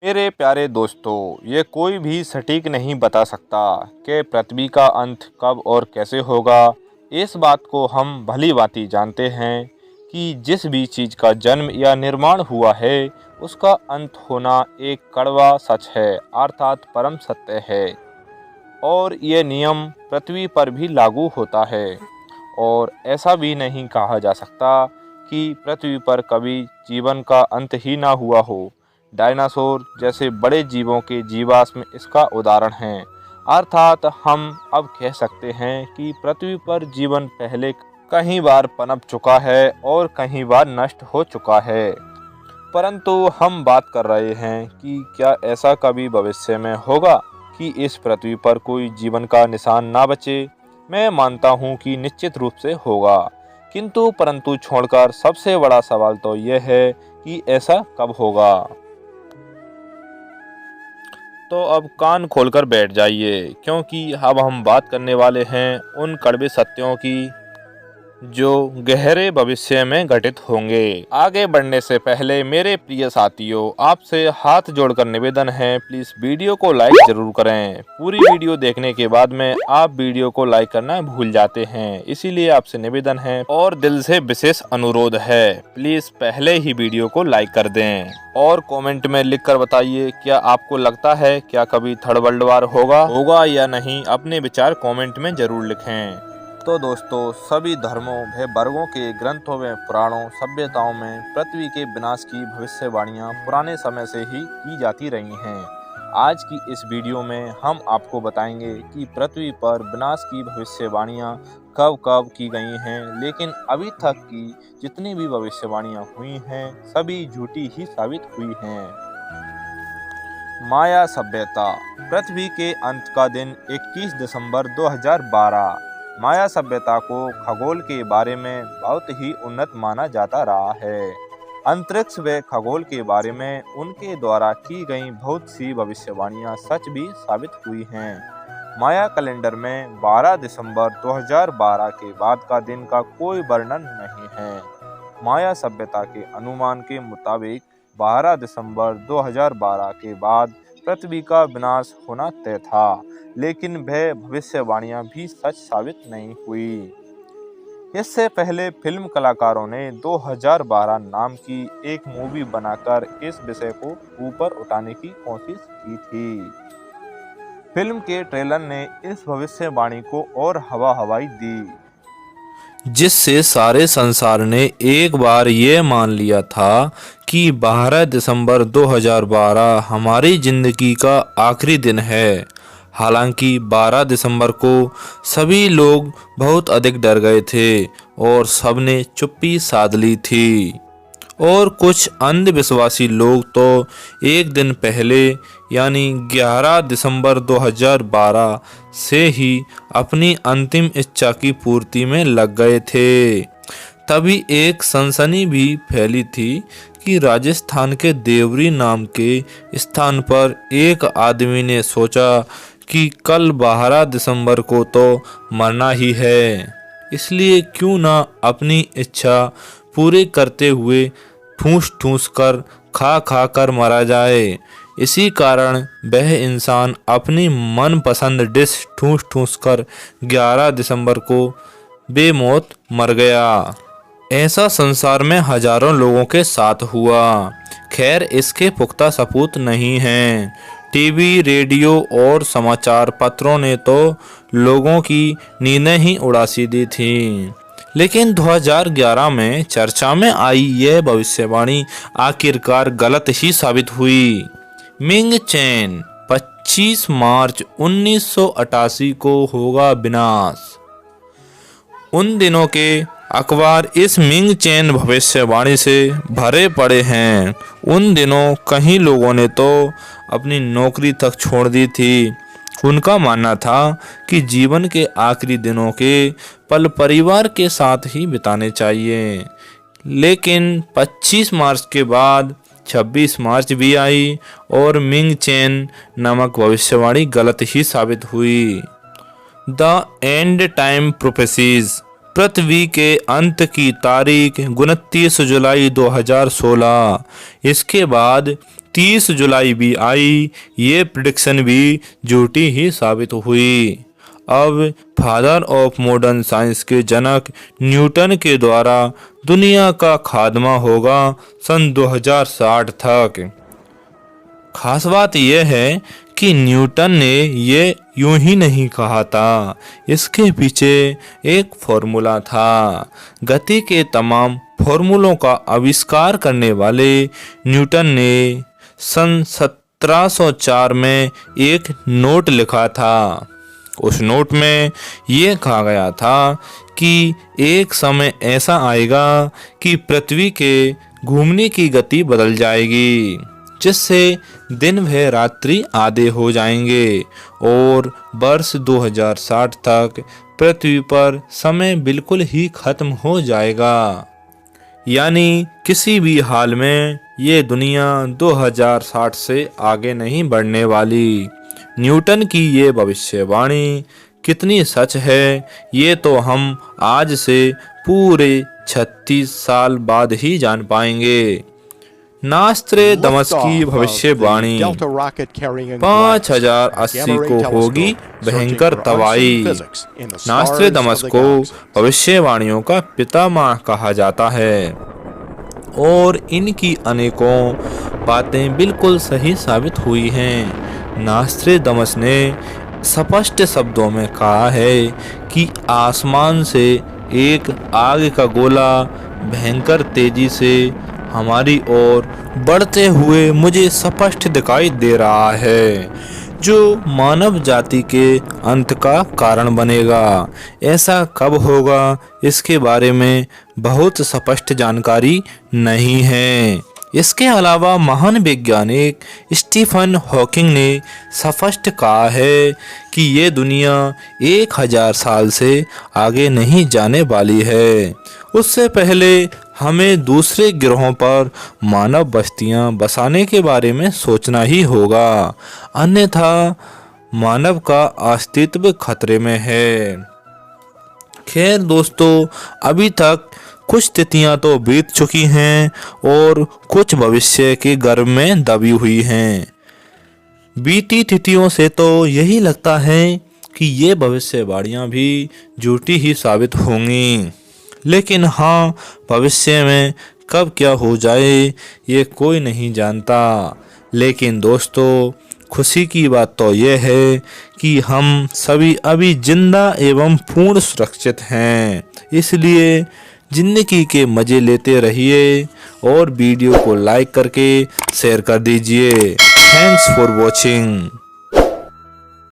मेरे प्यारे दोस्तों, ये कोई भी सटीक नहीं बता सकता कि पृथ्वी का अंत कब और कैसे होगा। इस बात को हम भली भांति जानते हैं कि जिस भी चीज़ का जन्म या निर्माण हुआ है उसका अंत होना एक कड़वा सच है, अर्थात परम सत्य है। और ये नियम पृथ्वी पर भी लागू होता है। और ऐसा भी नहीं कहा जा सकता कि पृथ्वी पर कभी जीवन का अंत ही ना हुआ हो। डायनासोर जैसे बड़े जीवों के जीवाश्म इसका उदाहरण हैं। अर्थात हम अब कह सकते हैं कि पृथ्वी पर जीवन पहले कई बार पनप चुका है और कई बार नष्ट हो चुका है। परंतु हम बात कर रहे हैं कि क्या ऐसा कभी भविष्य में होगा कि इस पृथ्वी पर कोई जीवन का निशान ना बचे। मैं मानता हूं कि निश्चित रूप से होगा, किंतु परंतु छोड़कर सबसे बड़ा सवाल तो यह है कि ऐसा कब होगा। तो अब कान खोलकर बैठ जाइए, क्योंकि अब हम बात करने वाले हैं उन कड़वे सत्यों की जो गहरे भविष्य में घटित होंगे। आगे बढ़ने से पहले मेरे प्रिय साथियों, आपसे हाथ जोड़कर निवेदन है, प्लीज वीडियो को लाइक जरूर करें। पूरी वीडियो देखने के बाद में आप वीडियो को लाइक करना भूल जाते हैं, इसीलिए आपसे निवेदन है और दिल से विशेष अनुरोध है, प्लीज पहले ही वीडियो को लाइक कर दें। और कमेंट में लिखकर बताइए, क्या आपको लगता है क्या कभी थर्ड वर्ल्ड वार होगा या नहीं। अपने विचार कमेंट में जरूर लिखें। तो दोस्तों, सभी धर्मों व वर्गों के ग्रंथों में, पुराणों, सभ्यताओं में पृथ्वी के विनाश की भविष्यवाणियां पुराने समय से ही की जाती रही हैं। आज की इस वीडियो में हम आपको बताएंगे कि पृथ्वी पर विनाश की भविष्यवाणियां कब कब की गई हैं, लेकिन अभी तक की जितनी भी भविष्यवाणियां हुई हैं सभी झूठी ही साबित हुई हैं। माया सभ्यता। पृथ्वी के अंत का दिन 21 दिसंबर 2012। माया सभ्यता को खगोल के बारे में बहुत ही उन्नत माना जाता रहा है। अंतरिक्ष व खगोल के बारे में उनके द्वारा की गई बहुत सी भविष्यवाणियां सच भी साबित हुई हैं। माया कैलेंडर में 12 दिसंबर 2012 के बाद का दिन का कोई वर्णन नहीं है। माया सभ्यता के अनुमान के मुताबिक 12 दिसंबर 2012 के बाद पृथ्वी का विनाश होना तय था, लेकिन वह भविष्यवाणियां भी सच साबित नहीं हुई। इससे पहले फिल्म कलाकारों ने 2012 नाम की एक मूवी बनाकर इस विषय को ऊपर उठाने की कोशिश की थी। फिल्म के ट्रेलर ने इस भविष्यवाणी को और हवा हवाई दी, जिससे सारे संसार ने एक बार ये मान लिया था कि 12 दिसंबर 2012 हमारी जिंदगी का आखिरी दिन है। हालांकि 12 दिसंबर को सभी लोग बहुत अधिक डर गए थे और सबने चुप्पी साध ली थी। और कुछ अंधविश्वासी लोग तो एक दिन पहले यानी 11 दिसंबर 2012 से ही अपनी अंतिम इच्छा की पूर्ति में लग गए थे। तभी एक सनसनी भी फैली थी कि राजस्थान के देवरी नाम के स्थान पर एक आदमी ने सोचा कि कल 12 दिसंबर को तो मरना ही है, इसलिए क्यों ना अपनी इच्छा पूरी करते हुए ठूस ठूस कर खा खा कर मरा जाए। इसी कारण वह इंसान अपनी मनपसंद डिश ठूस ठूस कर 11 दिसंबर को बेमौत मर गया। ऐसा संसार में हजारों लोगों के साथ हुआ। खैर, इसके पुख्ता सबूत नहीं हैं। टीवी, रेडियो और समाचार पत्रों ने तो लोगों की नींदें ही उड़ासी दी थी। लेकिन 2011 में चर्चा में आई यह भविष्यवाणी आखिरकार गलत ही साबित हुई। मिंग चैन 25 मार्च 1988 को होगा विनाश। उन दिनों के अखबार इस मिंग चैन भविष्यवाणी से भरे पड़े हैं। उन दिनों कई लोगों ने तो अपनी नौकरी तक छोड़ दी थी। उनका मानना था कि जीवन के आखिरी दिनों के पल परिवार के साथ ही बिताने चाहिए। लेकिन 25 मार्च के बाद 26 मार्च भी आई और मिंग चैन नामक भविष्यवाणी गलत ही साबित हुई। The end time prophecies. पृथ्वी के अंत की तारीख 29 जुलाई 2016। इसके बाद 30 जुलाई भी आई, ये प्रिडिक्शन भी झूठी ही साबित हुई। अब फादर ऑफ मॉडर्न साइंस के जनक न्यूटन के द्वारा दुनिया का खात्मा होगा सन 2060 तक। खास बात यह है कि न्यूटन ने ये यूं ही नहीं कहा था, इसके पीछे एक फॉर्मूला था। गति के तमाम फॉर्मूलों का आविष्कार करने वाले न्यूटन ने सन 1704 में एक नोट लिखा था। उस नोट में ये कहा गया था कि एक समय ऐसा आएगा कि पृथ्वी के घूमने की गति बदल जाएगी, जिससे दिन व रात्रि आधे हो जाएंगे और वर्ष 2060 तक पृथ्वी पर समय बिल्कुल ही खत्म हो जाएगा। यानी किसी भी हाल में ये दुनिया 2060 से आगे नहीं बढ़ने वाली। न्यूटन की ये भविष्यवाणी कितनी सच है, ये तो हम आज से पूरे 36 साल बाद ही जान पाएंगे। नास्ट्रेदामस की भविष्यवाणी 5080 को होगी भयंकर तबाही। नास्ट्रेदामस को भविष्यवाणियों का पितामह कहा जाता है और इनकी अनेकों बातें बिल्कुल सही साबित हुई हैं। नास्ट्रेदामस ने स्पष्ट शब्दों में कहा है कि आसमान से एक आग का गोला भयंकर तेजी से हमारी ओर बढ़ते हुए मुझे स्पष्ट दिखाई दे रहा है, जो मानव जाति के अंत का कारण बनेगा। ऐसा कब होगा, इसके बारे में बहुत स्पष्ट जानकारी नहीं है। इसके अलावा महान वैज्ञानिक स्टीफन हॉकिंग ने स्पष्ट कहा है कि ये दुनिया 1000 साल से आगे नहीं जाने वाली है। उससे पहले हमें दूसरे ग्रहों पर मानव बस्तियां बसाने के बारे में सोचना ही होगा, अन्यथा मानव का अस्तित्व खतरे में है। खैर दोस्तों, अभी तक कुछ तिथियां तो बीत चुकी हैं और कुछ भविष्य के गर्भ में दबी हुई हैं। बीती तिथियों से तो यही लगता है कि ये भविष्यवाणियां भी झूठी ही साबित होंगी, लेकिन हाँ, भविष्य में कब क्या हो जाए ये कोई नहीं जानता। लेकिन दोस्तों, खुशी की बात तो यह है कि हम सभी अभी जिंदा एवं पूर्ण सुरक्षित हैं। इसलिए जिंदगी के मज़े लेते रहिए और वीडियो को लाइक करके शेयर कर दीजिए। Thanks for watching.